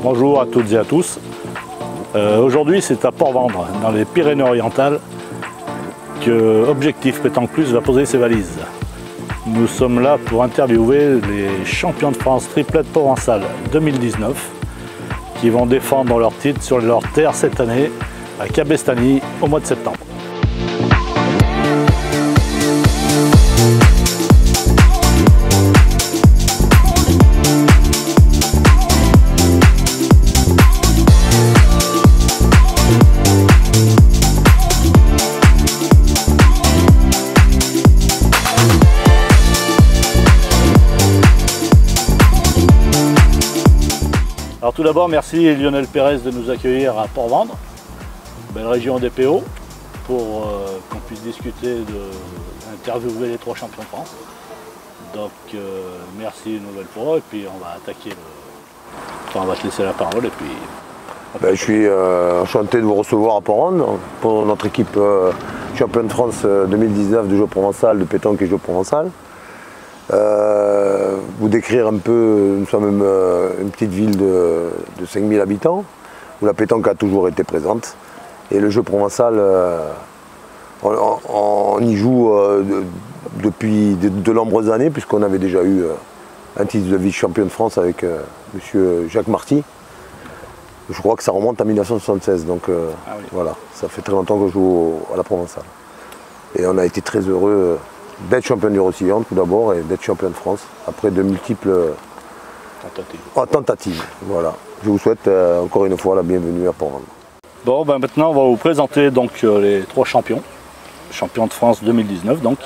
Bonjour à toutes et à tous. Aujourd'hui, c'est à Port-Vendre, dans les Pyrénées-Orientales, que Objectif Pétanque Plus va poser ses valises. Nous sommes là pour interviewer les champions de France triplette provençale 2019 qui vont défendre leur titre sur leur terre cette année à Cabestany au mois de septembre. Alors tout d'abord, merci Lionel Pérez de nous accueillir à Port-Vendre, belle région des PO, pour qu'on puisse discuter interviewer les 3 champions de France. Donc merci une nouvelle fois, et puis on va attaquer on va te laisser la parole et puis... Je suis enchanté de vous recevoir à Port-Vendre pour notre équipe championne de France 2019 de jeu provençal, de pétanque et jeu provençal. Vous décrire un peu, nous sommes une petite ville de 5000 habitants où la pétanque a toujours été présente et le jeu provençal on y joue depuis de nombreuses années puisqu'on avait déjà eu un titre de vice-champion de France avec monsieur Jacques Marty. Je crois que ça remonte à 1976, donc oui. Voilà, ça fait très longtemps que je joue à la provençale et on a été très heureux d'être champion du Roussillon tout d'abord et d'être champion de France après de multiples tentatives. Voilà. Je vous souhaite encore une fois la bienvenue à Port-Vendre. Bon, maintenant on va vous présenter donc les 3 champions de France 2019. Donc.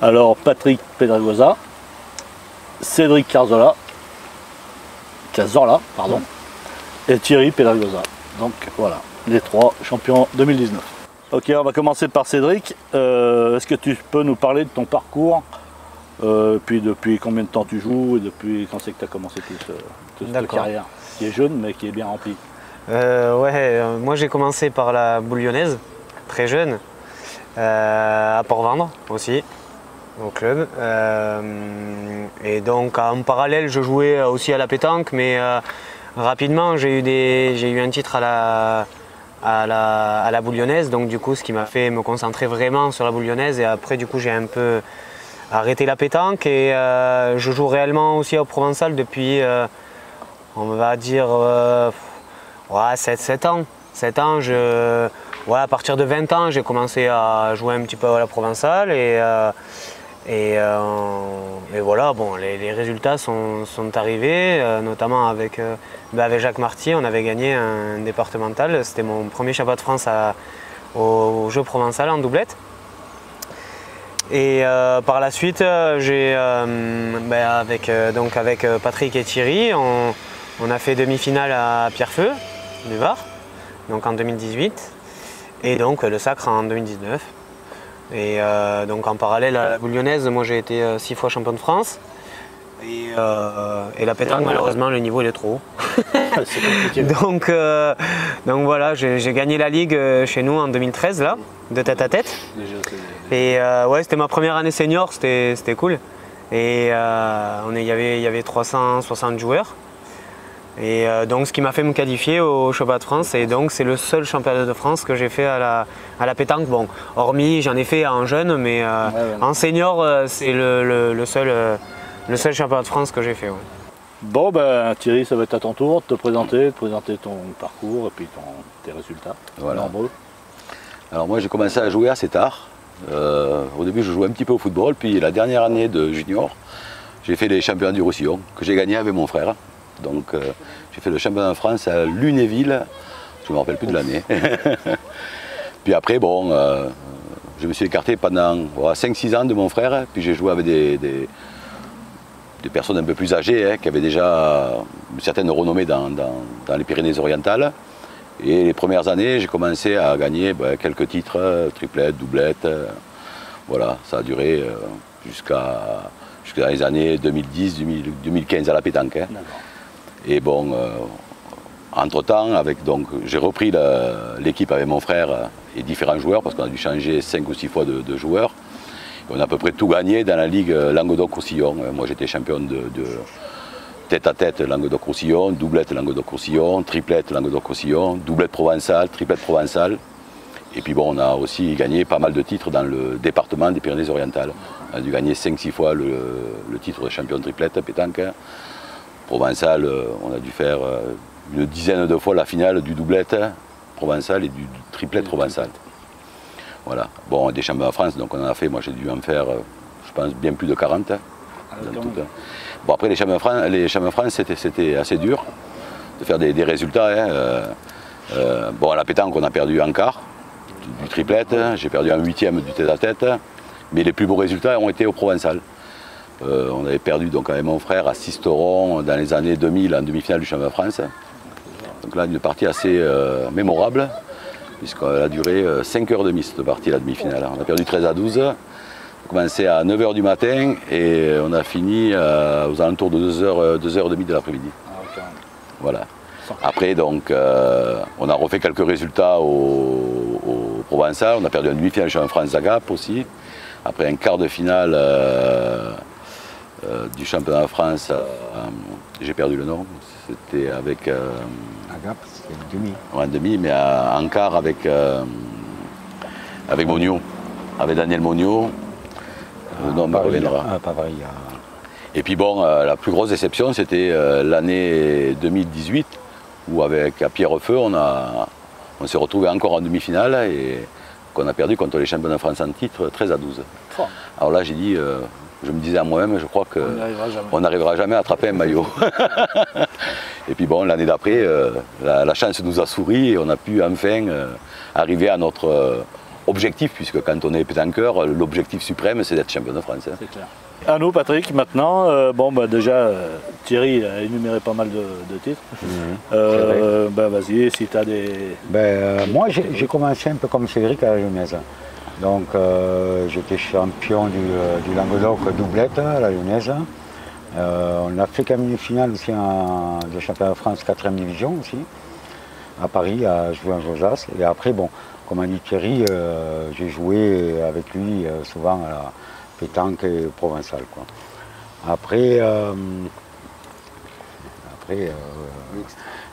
Alors Patrick Pedregosa, Cédric Cazorla, et Thierry Pedregosa. Donc voilà, les 3 champions 2019. Ok, on va commencer par Cédric. Est-ce que tu peux nous parler de ton parcours, puis depuis combien de temps tu joues et depuis quand c'est que tu as commencé toute cette carrière qui est jeune mais qui est bien remplie? Moi j'ai commencé par la boule lyonnaise, très jeune, à Port-Vendre aussi, au club. Et donc en parallèle je jouais aussi à la pétanque, mais rapidement j'ai eu un titre à la boule lyonnaise, donc du coup ce qui m'a fait me concentrer vraiment sur la boule lyonnaise, et après du coup j'ai un peu arrêté la pétanque et je joue réellement aussi au provençal depuis on va dire 7 ans. 7 ans, à partir de 20 ans j'ai commencé à jouer un petit peu à la provençale et voilà, bon, les résultats sont arrivés, notamment avec Jacques Marty. On avait gagné un départemental, c'était mon premier championnat de France au jeu provençal en doublette. Et par la suite, avec Patrick et Thierry, on a fait demi-finale à Pierrefeu, du Var, donc en 2018, et donc le Sacre en 2019. Et donc en parallèle à la boule lyonnaise, moi j'ai été 6 fois champion de France. Et la pétanque, malheureusement, le niveau il est trop haut. C'est compliqué. donc voilà, j'ai gagné la Ligue chez nous en 2013, là, de tête à tête. Et c'était ma première année senior, c'était cool. Et il y avait 360 joueurs. Et donc ce qui m'a fait me qualifier au championnat de France, et donc c'est le seul championnat de France que j'ai fait à la pétanque. Bon, hormis j'en ai fait en jeune, mais en senior c'est le seul championnat de France que j'ai fait. Ouais. Bon Thierry, ça va être à ton tour de te présenter ton parcours et puis tes résultats. Voilà. Nombreux. Alors moi j'ai commencé à jouer assez tard. Au début je jouais un petit peu au football, puis la dernière année de junior, j'ai fait les championnats du Roussillon, que j'ai gagné avec mon frère. Donc j'ai fait le championnat de France à Lunéville, je ne me rappelle plus de l'année. Puis après, bon, je me suis écarté pendant 5-6 ans de mon frère, puis j'ai joué avec des personnes un peu plus âgées, qui avaient déjà une certaine renommée dans les Pyrénées-Orientales. Et les premières années, j'ai commencé à gagner quelques titres, triplettes, doublettes. Voilà, ça a duré jusqu'à les années 2010-2015 à la pétanque. Et bon, entre-temps, j'ai repris l'équipe avec mon frère et différents joueurs, parce qu'on a dû changer 5 ou 6 fois de joueurs. On a à peu près tout gagné dans la Ligue Languedoc-Roussillon. Moi j'étais champion de tête-à-tête Languedoc-Roussillon, doublette Languedoc-Roussillon, triplette Languedoc-Roussillon, doublette provençale, triplette provençale. Et puis bon, on a aussi gagné pas mal de titres dans le département des Pyrénées-Orientales. On a dû gagner 5-6 fois le titre de champion de triplette pétanque. Provençale, on a dû faire une dizaine de fois la finale du doublette provençale et du triplette provençale. Voilà. Bon, des championnats de France, donc on en a fait, moi j'ai dû en faire, je pense, bien plus de 40. Bon, après les championnats de France, c'était assez dur de faire des résultats. Bon, à la pétanque, on a perdu en quart du triplette, j'ai perdu en 8e du tête-à-tête, mais les plus beaux résultats ont été au provençal. On avait perdu donc avec mon frère à Sisteron dans les années 2000 en demi-finale du championnat de France. Donc là, une partie assez mémorable, puisqu'elle a duré 5h30 cette partie, la demi-finale. On a perdu 13-12, on a commencé à 9h du matin et on a fini aux alentours de 2h30 de l'après-midi. Voilà. Après, donc, on a refait quelques résultats au Provençal. On a perdu un demi-finale du championnat de France à Gap aussi. Après un quart de finale du championnat de France, j'ai perdu le nom. C'était avec. À Gap, c'était une demi. Ouais, un demi, mais en quart avec Mogno, avec Daniel Mogno. Le nom me reviendra. Pas vrai. Et puis bon, la plus grosse déception, c'était l'année 2018, où avec à Pierrefeu, on s'est retrouvé encore en demi-finale et qu'on a perdu contre les champions de France en titre 13-12. Alors là, j'ai dit, je me disais à moi-même, je crois qu'on n'arrivera jamais à attraper un maillot. Et puis bon, l'année d'après, la chance nous a souri et on a pu enfin arriver à notre objectif, puisque quand on est pétanqueur, l'objectif suprême, c'est d'être champion de France. C'est clair. À nous, Patrick, maintenant, déjà, Thierry il a énuméré pas mal de titres. Vas-y, si tu as des... Moi, j'ai commencé un peu comme Cédric à la Lyonnaise. Donc, j'étais champion du Languedoc doublette à la Lyonnaise. On a fait quand même une finale aussi de championnat de France 4e division aussi, à Paris, à jouer en Josas. Et après, bon, comme a dit Thierry, j'ai joué avec lui souvent à la pétanque et provençal, quoi. Après,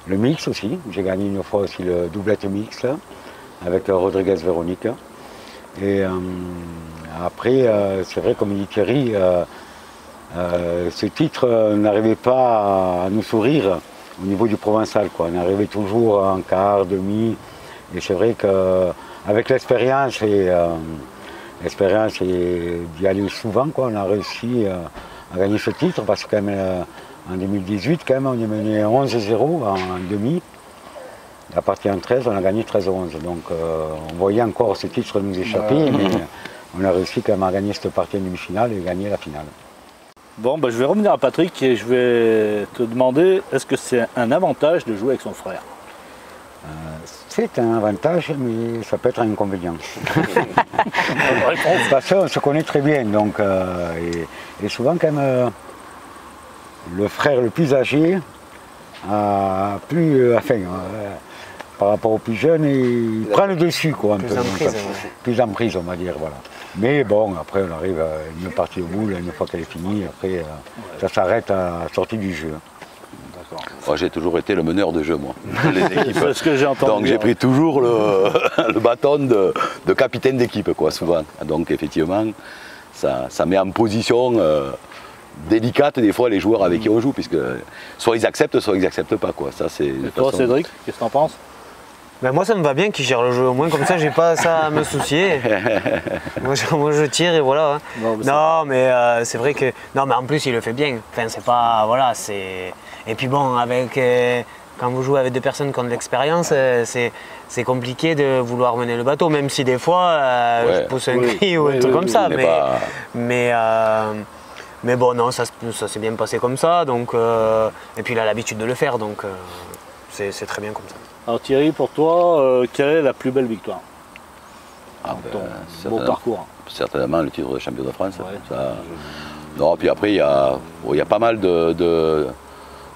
le mix aussi, j'ai gagné une fois aussi le doublette mix avec Rodriguez Véronique. Et après, c'est vrai, comme dit Thierry, ce titre n'arrivait pas à nous sourire au niveau du provençal, quoi. On arrivait toujours en quart, demi, et c'est vrai qu'avec l'expérience et d'y aller souvent, quoi, on a réussi à gagner ce titre parce que quand même, en 2018, quand même, on est mené 11-0 en demi. La partie en 13, on a gagné 13-11. Donc on voyait encore ce titre nous échapper, mais on a réussi quand même à gagner cette partie en demi-finale et gagner la finale. Bon, je vais revenir à Patrick et je vais te demander, est-ce que c'est un avantage de jouer avec son frère? C'est un avantage, mais ça peut être un inconvénient. Parce qu'on se connaît très bien, donc, et souvent quand même, le frère le plus âgé a plus, par rapport au plus jeune, il prend le dessus, quoi, un peu. Plus en prise, on va dire, voilà. Mais bon, après on arrive à une partie au bout, une fois qu'elle est finie, après ça s'arrête à la sortie du jeu. Moi, j'ai toujours été le meneur de jeu, moi, les équipes. C'est ce que j'ai entendu. Donc j'ai pris toujours le bâton de capitaine d'équipe, quoi, souvent. Donc effectivement, ça met en position délicate des fois les joueurs avec qui on joue, puisque soit ils acceptent, soit ils n'acceptent pas, quoi. Ça, c'est. Et toi, Cédric, qu'est-ce que tu en penses? Moi ça me va bien qu'il gère le jeu, au moins comme ça j'ai pas ça à me soucier. moi je tire et voilà. Non mais c'est vrai que. Non mais en plus il le fait bien. Enfin c'est pas. Voilà, c'est. Et puis bon, avec. Quand vous jouez avec des personnes qui ont de l'expérience, c'est compliqué de vouloir mener le bateau, même si des fois je pousse un cri ou un truc comme ça. Mais bon non, ça s'est bien passé comme ça, donc et puis il a l'habitude de le faire, donc c'est très bien comme ça. Alors Thierry, pour toi, quelle est la plus belle victoire? Ton beau parcours. Certainement le titre de champion de France. Ouais, ça... Non, puis après il y a pas mal de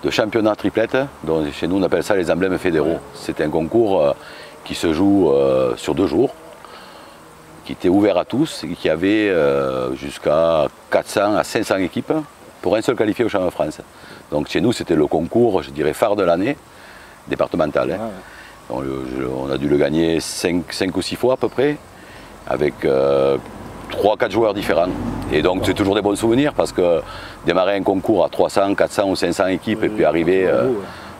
championnats triplettes, donc chez nous on appelle ça les emblèmes fédéraux. C'est un concours qui se joue sur 2 jours. qui était ouvert à tous et qui avait jusqu'à 400 à 500 équipes pour un seul qualifié au championnat de France. Donc chez nous, c'était le concours, je dirais, phare de l'année, départemental. Hein. Donc, on a dû le gagner 5 ou 6 fois à peu près, avec 3-4 joueurs différents. Et donc c'est toujours des bons souvenirs parce que démarrer un concours à 300, 400 ou 500 équipes et puis arriver...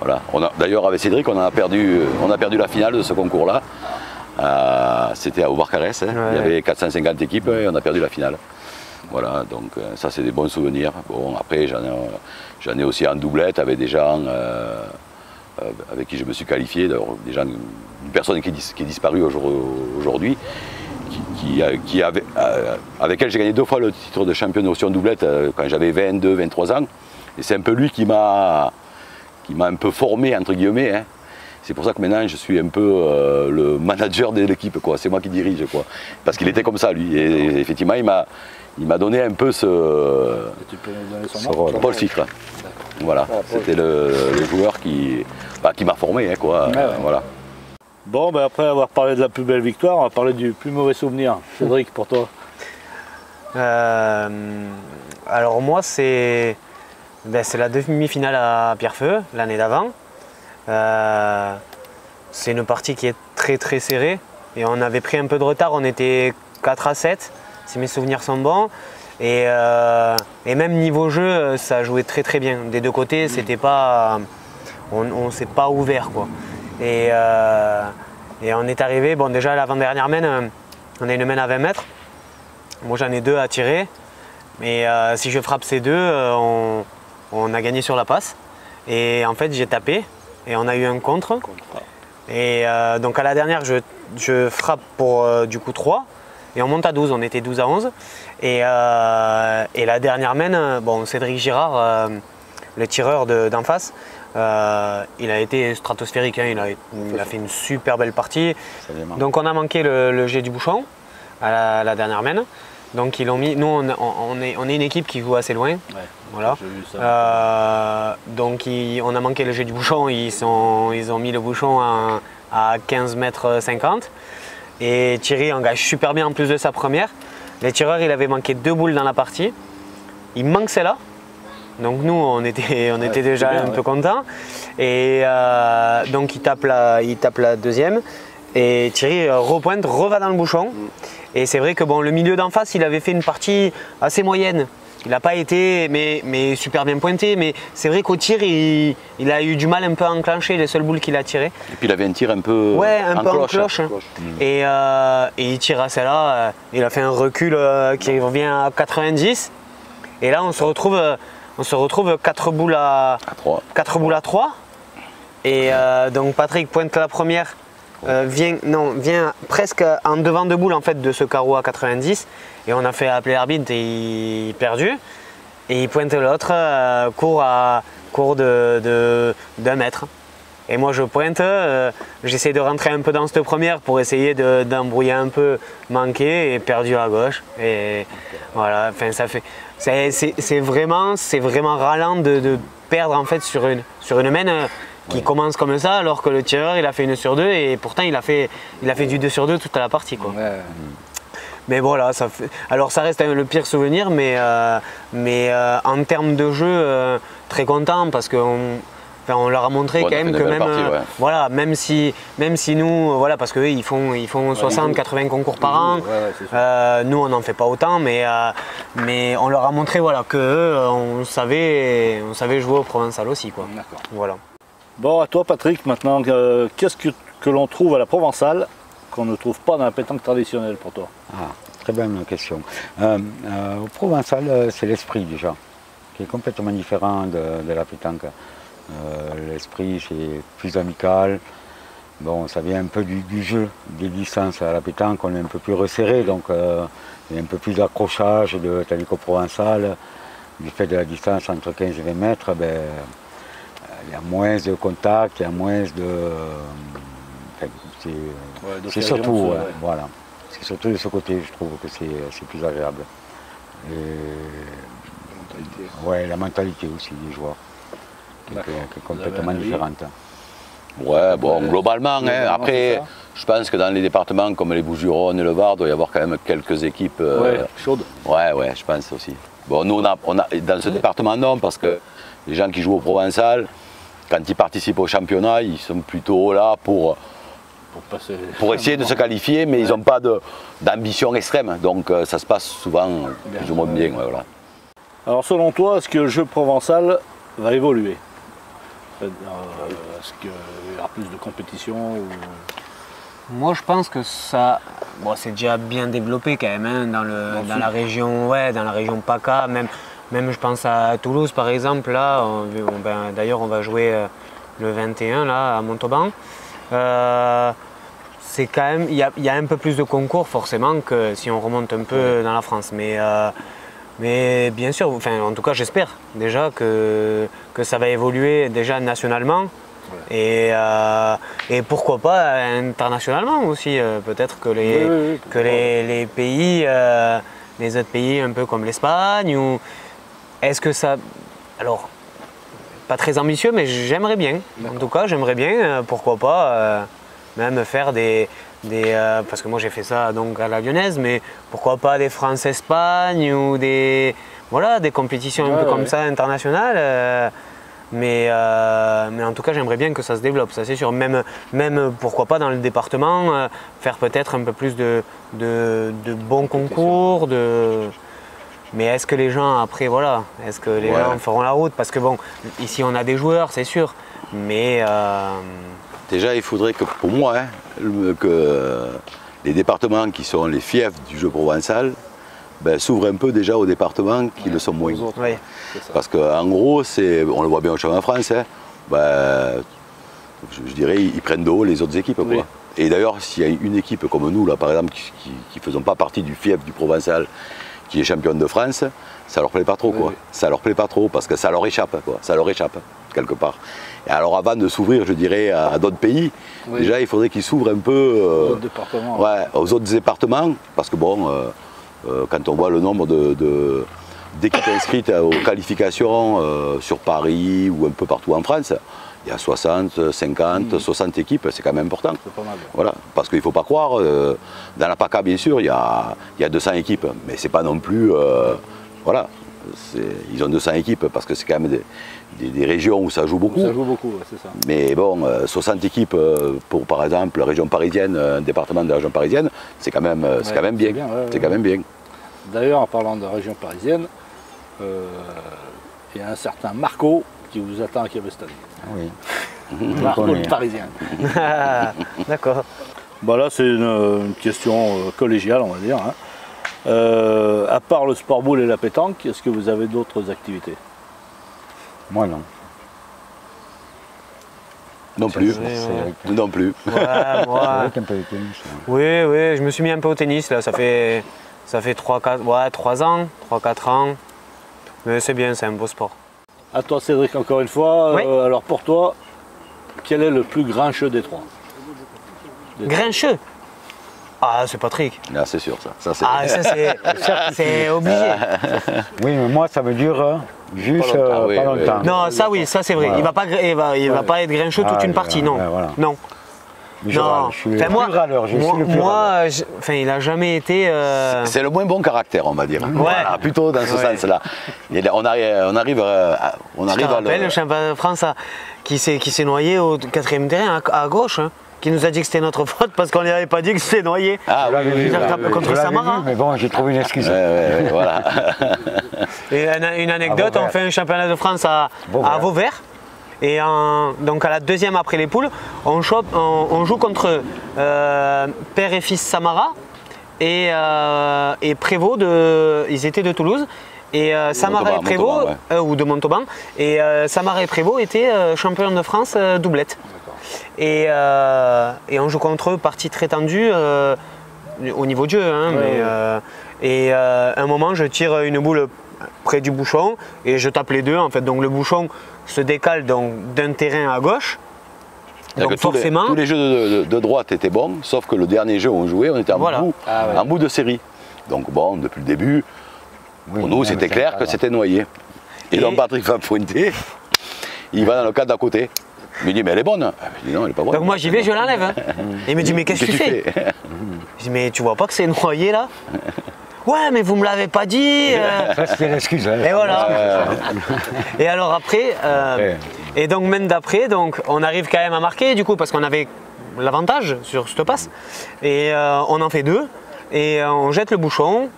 voilà. D'ailleurs avec Cédric, on a perdu la finale de ce concours-là. C'était au Barcarès, hein. Il y avait 450 équipes et on a perdu la finale. Voilà, donc ça c'est des bons souvenirs. Bon, après j'en ai aussi en doublette avec des gens avec qui je me suis qualifié, des gens, une personne qui est disparue aujourd'hui, avec elle j'ai gagné 2 fois le titre de champion de en doublette quand j'avais 22, 23 ans. Et c'est un peu lui qui m'a un peu formé, entre guillemets. Hein. C'est pour ça que maintenant je suis un peu le manager de l'équipe, quoi. C'est moi qui dirige, quoi. Parce qu'il était comme ça, lui. Et effectivement, il m'a donné un peu ce rôle. Paul Fifre. Voilà, c'était le joueur qui m'a formé, hein, quoi. Voilà. Bon, ben après avoir parlé de la plus belle victoire, on va parler du plus mauvais souvenir. Cédric, pour toi? Alors moi, c'est la demi-finale à Pierrefeu, l'année d'avant. C'est une partie qui est très très serrée et on avait pris un peu de retard, on était 4 à 7, si mes souvenirs sont bons. Et même niveau jeu, ça jouait très très bien. Des deux côtés, c'était pas, on s'est pas ouvert, quoi. Et on est arrivé, bon déjà à l'avant-dernière mène, on a une mène à 20 mètres. Moi j'en ai 2 à tirer. Mais si je frappe ces 2, on a gagné sur la passe. Et en fait j'ai tapé et on a eu un contre. Et donc à la dernière je frappe pour du coup 3. Et on monte à 12, on était 12 à 11. Et la dernière mène, bon, Cédric Girard, le tireur d'en face, il a été stratosphérique, hein, il a fait une super belle partie. Donc on a manqué le jet du bouchon à la dernière mène. Donc ils l'ont mis. Nous on est une équipe qui joue assez loin. Ouais, voilà. Donc on a manqué le jet du bouchon, ils ont mis le bouchon à 15 mètres 50. Et Thierry engage super bien en plus de sa première. Les tireurs, il avait manqué 2 boules dans la partie. Il manque celle-là. Donc nous, on était déjà un peu contents. Et donc il tape la deuxième. Et Thierry repointe, reva dans le bouchon. Et c'est vrai que bon, le milieu d'en face, il avait fait une partie assez moyenne. Il n'a pas été mais super bien pointé, mais c'est vrai qu'au tir, il a eu du mal un peu à enclencher les seules boules qu'il a tirées. Et puis il avait un tir un peu en cloche. Et il tire à celle-là, il a fait un recul qui revient à 90. Et là, on se retrouve 4 boules à 3. Et donc Patrick pointe la première, vient presque en devant de boule en fait, de ce carreau à 90. Et on a fait appeler l'arbitre et il perdu. Et il pointe l'autre, court d'1 mètre. Et moi je pointe, j'essaie de rentrer un peu dans cette première pour essayer d'embrouiller un peu, manqué et perdu à gauche. Et voilà, enfin ça fait. C'est vraiment ralent de perdre en fait sur une mène qui commence comme ça alors que le tireur il a fait 1 sur 2 et pourtant il a fait du 2 sur 2 toute la partie, quoi. Ouais. Mais voilà, alors ça reste le pire souvenir, mais en termes de jeu, très content parce qu'on leur a montré quand même que voilà, même si nous, voilà, parce qu'eux ils font 60-80 concours par an, nous on n'en fait pas autant, mais on leur a montré voilà, que on savait jouer au Provençal aussi, quoi. Voilà. Bon, à toi Patrick, maintenant, qu'est-ce que l'on trouve à la Provençale qu'on ne trouve pas dans la pétanque traditionnelle pour toi? Très bonne question. Au Provençal, c'est l'esprit déjà, qui est complètement différent de la pétanque. L'esprit, c'est plus amical. Bon, ça vient un peu du jeu, des distances à la pétanque, on est un peu plus resserré, donc il y a un peu plus d'accrochage, tandis qu'au Provençal, du fait de la distance entre 15 et 20 mètres, il y a moins de contact, il y a moins de... c'est surtout, voilà. C'est surtout de ce côté, je trouve que c'est plus agréable. La mentalité aussi des joueurs, qui est complètement différente. Ouais, bon, globalement, hein, après, je pense que dans les départements comme les Bouches-du-Rhône et le Var, il doit y avoir quand même quelques équipes chaudes. Ouais, je pense aussi. Bon, nous, on a, dans ce département, non, parce que les gens qui jouent au Provençal, quand ils participent au championnat, ils sont plutôt là pour essayer de se qualifier, mais ils n'ont pas d'ambition extrême. Donc ça se passe souvent plus ou moins bien. Ouais, voilà. Alors selon toi, est-ce que le jeu provençal va évoluer? Est-ce qu'il y aura plus de compétition ou... Moi je pense que ça, bon, c'est déjà bien développé quand même hein, dans la région, dans la région PACA, même je pense à Toulouse par exemple, là, d'ailleurs on va jouer le 21 là, à Montauban. C'est quand même, il y a un peu plus de concours forcément que si on remonte un peu dans la France, mais bien sûr, enfin, en tout cas j'espère déjà que ça va évoluer déjà nationalement et pourquoi pas internationalement aussi. Peut-être que les pays, les autres pays un peu comme l'Espagne, ou est-ce que ça... Alors, pas très ambitieux, mais j'aimerais bien. En tout cas, j'aimerais bien, pourquoi pas, même faire parce que moi j'ai fait ça donc à la Lyonnaise, mais pourquoi pas des France-Espagne ou des compétitions un peu comme ça internationales. Mais en tout cas, j'aimerais bien que ça se développe, ça c'est sûr. Même pourquoi pas dans le département, faire peut-être un peu plus de bons concours. Mais est-ce que les gens après, est-ce que les gens feront la route? Parce que bon, ici on a des joueurs, c'est sûr, mais... Déjà, il faudrait que, pour moi, que les départements qui sont les fiefs du jeu provençal s'ouvrent un peu déjà aux départements qui le sont moins. Parce qu'en gros, on le voit bien au championnat de France, je dirais ils prennent de haut les autres équipes. Quoi. Et d'ailleurs, s'il y a une équipe comme nous, là, par exemple, qui ne faisons pas partie du fief du provençal, qui est championne de France, ça leur plaît pas trop. Quoi. Ça leur plaît pas trop parce que ça leur échappe. Quoi. Ça leur échappe, quelque part. Et alors avant de s'ouvrir, je dirais, à d'autres pays, déjà il faudrait qu'ils s'ouvrent un peu aux autres départements, parce que bon, quand on voit le nombre d'équipes inscrites aux qualifications sur Paris ou un peu partout en France, il y a 60, 50, 60 équipes, c'est quand même important. C'est pas mal. Voilà, parce qu'il ne faut pas croire, dans la PACA bien sûr, il y a 200 équipes, mais c'est pas non plus... voilà, ils ont 200 équipes parce que c'est quand même des régions où ça joue beaucoup. Ça joue beaucoup, c'est ça. Mais bon, 60 équipes pour par exemple la région parisienne, un département de la région parisienne, c'est quand même, quand même bien. C'est quand même bien. D'ailleurs, en parlant de région parisienne, il y a un certain Marco qui vous attend à Cabestany. Oui. Marco le Parisien. D'accord. Bah là, c'est une question collégiale, on va dire. Hein. À part le sport boule et la pétanque, est-ce que vous avez d'autres activités? Moi non. Non plus. Non plus. Ouais, moi... C'est vrai qu'un peu de tennis. Oui, je me suis mis un peu au tennis là, ça fait 3 ans, 3-4 ans. Mais c'est bien, c'est un beau sport. À toi Cédric, encore une fois. Alors pour toi, quel est le plus grincheux des trois? Grincheux? Ah, c'est Patrick. Ah, c'est sûr ça. C'est obligé. Oui, mais moi ça veut dire juste pas longtemps. Non, ça oui, ça c'est vrai. Voilà. Il va pas être grincheux toute une partie, non. Voilà. Non. Je suis le plus râleur, il n'a jamais été... C'est le moins bon caractère, on va dire. Voilà, plutôt dans ce sens-là. On arrive à le champion de France qui s'est noyé au 4e terrain à gauche, hein, qui nous a dit que c'était notre faute parce qu'on ne lui avait pas dit que c'était noyé. Ah oui, contre Samara. Mais bon, j'ai trouvé une excuse. Voilà. Et une anecdote, on fait un championnat de France à Vauvert. Et donc à la 2e après les poules, on joue contre père et fils Samara et Prévost, ils étaient de Toulouse. Et Samara et Prévost, ou de Montauban, et Samara et Prévost étaient champions de France doublette. Et on joue contre eux, partie très tendue au niveau de jeu. Hein, et à un moment, je tire une boule près du bouchon et je tape les deux. En fait, donc le bouchon se décale d'un terrain à gauche. Donc forcément, tous les jeux de droite étaient bons, sauf que le dernier jeu où on jouait, on était en bout de série. Donc bon, depuis le début, pour nous, c'était clair que c'était noyé. Et donc Patrick va pointer, il va dans le cadre d'à côté. Il me dit, mais elle est bonne. Je dis, non, elle est pas bonne. Donc moi j'y vais, je l'enlève. Hein. Et il me dit, mais qu'est-ce que tu fais? Je dis, mais tu vois pas que c'est noyé là? Ouais, mais vous me l'avez pas dit. Ça, c'était l'excuse. Hein. Et voilà. Et alors après, et donc même d'après, donc on arrive quand même à marquer du coup parce qu'on avait l'avantage sur cette passe. Et on en fait 2 et on jette le bouchon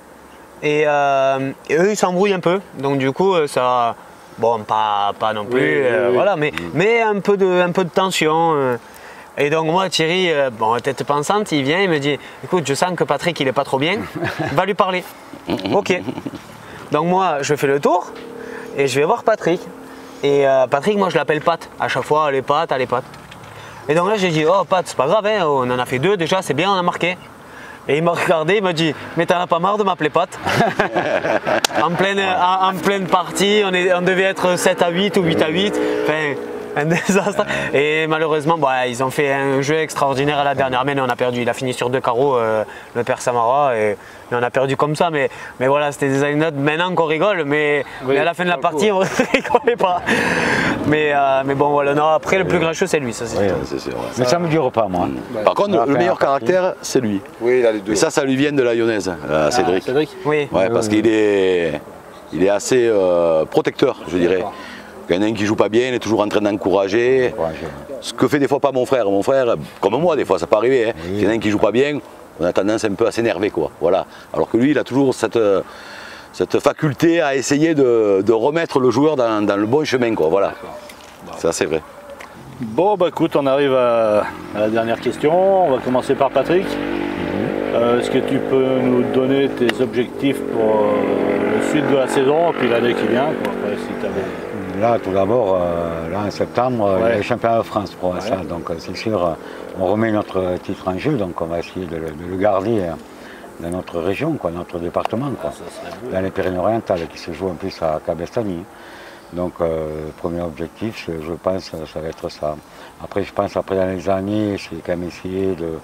et eux ils s'embrouillent un peu. Donc du coup ça, bon pas non plus, voilà, mais un peu de tension. Et donc moi Thierry, bon tête pensante, il vient, il me dit, écoute, je sens que Patrick il est pas trop bien, va lui parler. Ok. Donc moi je fais le tour et je vais voir Patrick. Et Patrick, moi je l'appelle Pat, à chaque fois, allez Pat, allez Pat. Et donc là j'ai dit, oh Pat, c'est pas grave, hein, on en a fait 2 déjà, c'est bien, on a marqué. Et il m'a regardé, il m'a dit, mais t'en as pas marre de m'appeler Pat? en pleine partie, on devait être 7 à 8 ou 8 à 8. Enfin, un désastre. Et malheureusement, bah, ils ont fait un jeu extraordinaire à la dernière main et on a perdu. Il a fini sur 2 carreaux, le père Samara, et on a perdu comme ça. Mais voilà, c'était des anecdotes. Maintenant qu'on rigole, mais à la fin de la partie, on ne rigolait pas. Mais bon, voilà. Non, après, le plus grincheux, c'est lui. Ça, c'est Oui, tout. c'est sûr, ouais. Mais ça me dure pas, moi. Par contre, le meilleur caractère, c'est lui. Oui, il a les deux. Et ça lui vient de la Lyonnaise, Cédric. Cédric. Oui. Ouais, parce qu'il est assez protecteur, je dirais. Quand il y en a un qui joue pas bien, il est toujours en train d'encourager. Ce que fait des fois pas mon frère. Mon frère, comme moi, des fois, ça peut arriver. Hein. Il y en a un qui joue pas bien, on a tendance un peu à s'énerver, quoi. Voilà. Alors que lui, il a toujours cette faculté à essayer de remettre le joueur dans le bon chemin, quoi. Voilà. Ça, c'est vrai. Bon, bah écoute, on arrive à la dernière question. On va commencer par Patrick. Est-ce que tu peux nous donner tes objectifs pour la suite de la saison et puis l'année qui vient, quoi, après, si t'avais... Là, tout d'abord, là en septembre, il y a le championnat de France pour ça. Ouais. Donc c'est sûr, on remet notre titre en jeu, donc on va essayer de le garder dans notre région, quoi, notre département, quoi, dans les Pyrénées-Orientales, qui se joue en plus à Cabestany. Donc le premier objectif, je pense, ça va être ça. Après, je pense, après dans les années, c'est quand même essayer de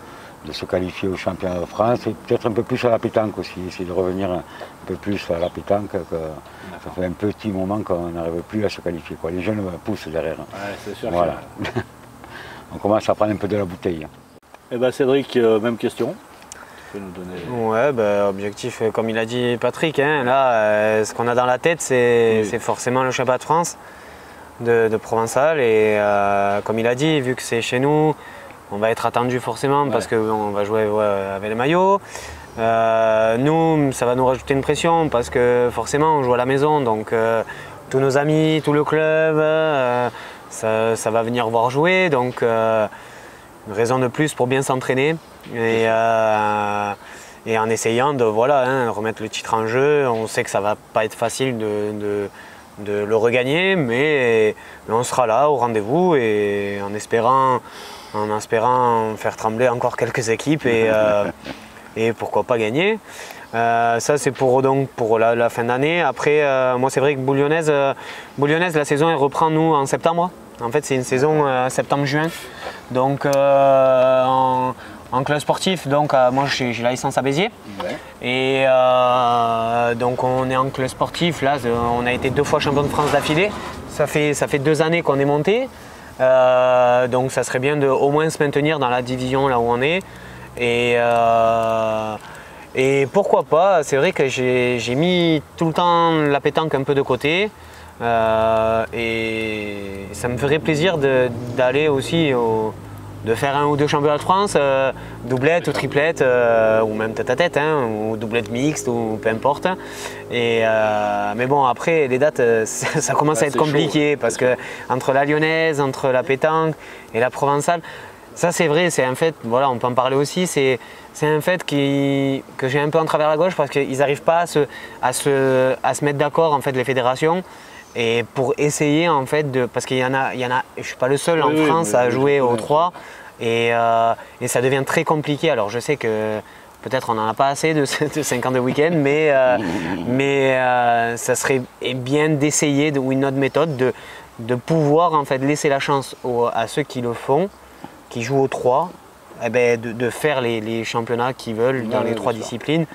se qualifier au championnat de France et peut-être un peu plus à la pétanque aussi, essayer de revenir un peu plus à la pétanque. Ça fait un petit moment qu'on n'arrive plus à se qualifier, quoi. Les jeunes poussent derrière. Ouais, c'est sûr. Voilà. On commence à prendre un peu de la bouteille. Et ben Cédric, même question. Tu peux nous donner... Ouais, bah, objectif, comme il a dit Patrick, hein, là, ce qu'on a dans la tête, c'est forcément le championnat de France de Provençal. Et comme il a dit, vu que c'est chez nous, on va être attendu forcément parce qu'on va jouer avec les maillots. Nous, ça va nous rajouter une pression parce que forcément on joue à la maison, donc tous nos amis, tout le club, ça va venir voir jouer, donc une raison de plus pour bien s'entraîner et en essayant de remettre le titre en jeu. On sait que ça va pas être facile de le regagner, mais on sera là au rendez-vous et en espérant faire trembler encore quelques équipes et pourquoi pas gagner. Ça c'est pour la fin d'année. Après moi c'est vrai que Bouillonnaise, la saison elle reprend nous en septembre. En fait c'est une saison septembre-juin. Donc en club sportif, donc moi j'ai la licence à Béziers. Ouais. Et donc on est en club sportif, là on a été 2 fois champion de France d'affilée. Ça fait 2 années qu'on est monté. Donc ça serait bien de au moins se maintenir dans la division là où on est. Et pourquoi pas, c'est vrai que j'ai mis tout le temps la pétanque un peu de côté et ça me ferait plaisir d'aller aussi de faire 1 ou 2 championnats de France, doublette ou triplette, ou même tête à tête, hein, ou doublette mixte, ou peu importe. Mais bon, après, les dates, ça commence à être compliqué, parce que entre la lyonnaise, entre la pétanque et la provençale, ça c'est vrai, c'est un fait, voilà, on peut en parler aussi, c'est un fait que j'ai un peu en travers la gauche, parce qu'ils n'arrivent pas à se mettre d'accord, en fait, les fédérations. Et pour essayer en fait parce qu'il y en a, je ne suis pas le seul en France à jouer au 3 et ça devient très compliqué. Alors je sais que peut-être on n'en a pas assez de 5 ans de week-end, mais ça serait bien d'essayer ou une autre méthode de pouvoir en fait laisser la chance à ceux qui le font, qui jouent au 3, de faire les championnats qu'ils veulent dans les 3 disciplines.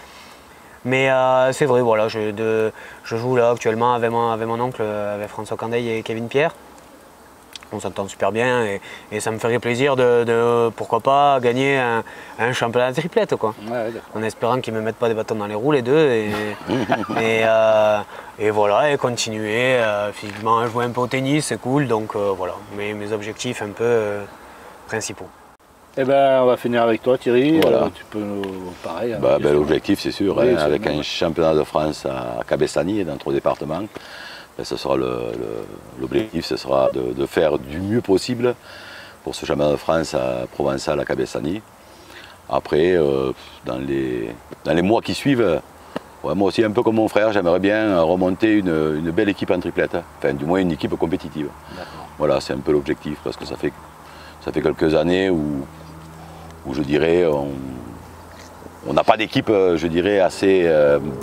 Mais c'est vrai, voilà, je joue là actuellement avec mon oncle, avec François Candeil et Kevin Pierre. on s'entend super bien et ça me ferait plaisir de pourquoi pas gagner un championnat de triplette quoi. Ouais, en espérant qu'ils ne me mettent pas des bâtons dans les roues les deux et voilà, et continuer physiquement à jouer un peu au tennis, c'est cool, donc voilà, mes objectifs un peu principaux. Eh ben, on va finir avec toi Thierry, Voilà. tu peux nous pareil. L'objectif c'est sûr, Oui, hein, c'est avec normal. un championnat de France à Cabestany, dans 3 départements, ce sera l'objectif, ce sera de faire du mieux possible pour ce championnat de France à Provençal, à Cabestany. Après, dans les mois qui suivent, ouais, moi aussi un peu comme mon frère, j'aimerais bien remonter une belle équipe en triplette, enfin du moins une équipe compétitive. Voilà, c'est un peu l'objectif, parce que ça fait quelques années où je dirais on n'a pas d'équipe, je dirais, assez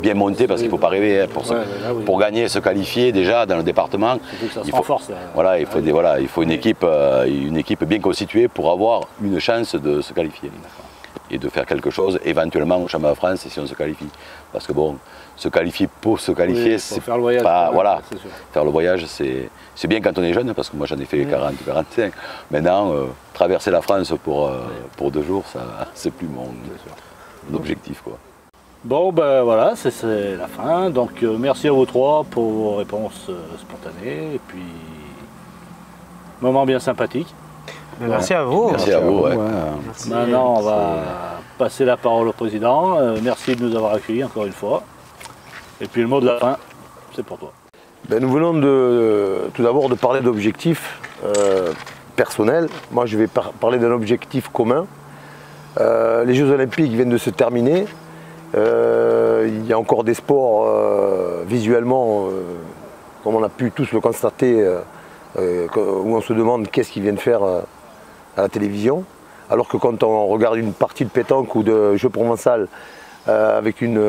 bien montée, parce qu'il ne faut pas rêver hein, pour gagner, se qualifier déjà dans le département. Surtout que ça se Il faut, renforce. voilà, il faut une équipe bien constituée pour avoir une chance de se qualifier et de faire quelque chose éventuellement au championnat de France si on se qualifie. Parce que bon, se qualifier pour se qualifier, Oui, c'est faire le voyage, pas, voilà, c'est sûr. faire le voyage c'est bien quand on est jeune, parce que moi j'en ai fait 40, 45. Maintenant, traverser la France pour 2 jours, ça c'est plus mon objectif quoi. Bon ben voilà, c'est la fin, donc merci à vous 3 pour vos réponses spontanées, et puis moment bien sympathique. Merci à vous. Merci à vous. Ouais. Merci. Maintenant on va passer la parole au président, merci de nous avoir accueillis encore une fois, et puis le mot de la fin, c'est pour toi. Ben, nous venons tout d'abord de parler d'objectifs personnels. Moi je vais parler d'un objectif commun. Les Jeux Olympiques viennent de se terminer. Il y a encore des sports visuellement, comme on a pu tous le constater, où on se demande qu'est-ce qu'ils viennent faire à la télévision. Alors que quand on regarde une partie de pétanque ou de jeu provençal avec une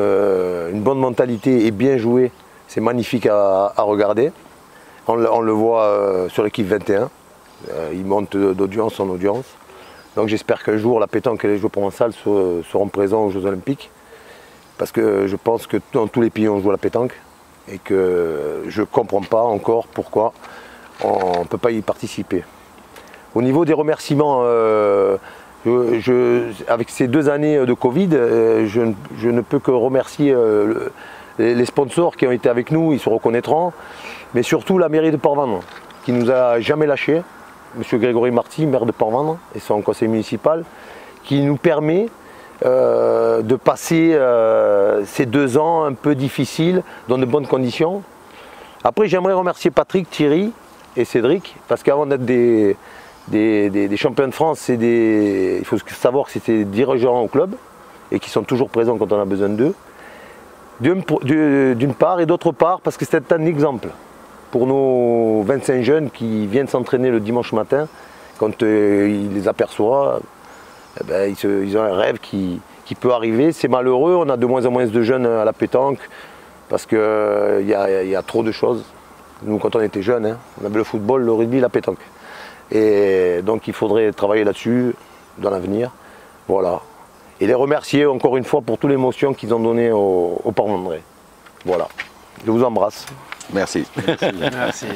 bonne mentalité et bien joué, c'est magnifique à regarder. On le voit sur l'équipe 21, il monte d'audience en audience. Donc j'espère qu'un jour la pétanque et les jeux provençal seront présents aux Jeux Olympiques. Parce que je pense que dans tous les pays on joue à la pétanque et que je ne comprends pas encore pourquoi on ne peut pas y participer. Au niveau des remerciements, avec ces 2 années de Covid, je ne peux que remercier les sponsors qui ont été avec nous, ils se reconnaîtront, mais surtout la mairie de Port-Vendres qui ne nous a jamais lâchés. M. Grégory Marty, maire de Port-Vendres, et son conseil municipal, qui nous permet de passer ces 2 ans un peu difficiles dans de bonnes conditions. Après, j'aimerais remercier Patrick, Thierry et Cédric, parce qu'avant d'être des champions de France, il faut savoir que c'était des dirigeants au club et qui sont toujours présents quand on a besoin d'eux. D'une part, et d'autre part, parce que c'est un exemple pour nos 25 jeunes qui viennent s'entraîner le dimanche matin. Quand ils les aperçoivent, eh ben, ils ont un rêve qui peut arriver. C'est malheureux, on a de moins en moins de jeunes à la pétanque parce qu'il y a trop de choses. Nous, quand on était jeunes, hein, on avait le football, le rugby, la pétanque. Et donc il faudrait travailler là-dessus dans l'avenir. Voilà. Et les remercier encore une fois pour toute l'émotion qu'ils ont donnée au Port-Vendrais. Voilà. Je vous embrasse. Merci. Merci.